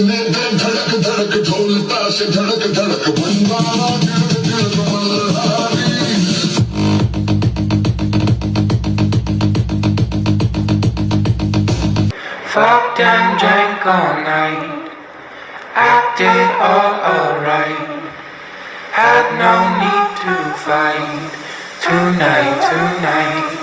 इतने दिन धड़क धड़क ढोल ताश धड़क धड़क बंदा दिल दिल Malhari Fucked and drank all night, acted all alright. Had no need to fight tonight.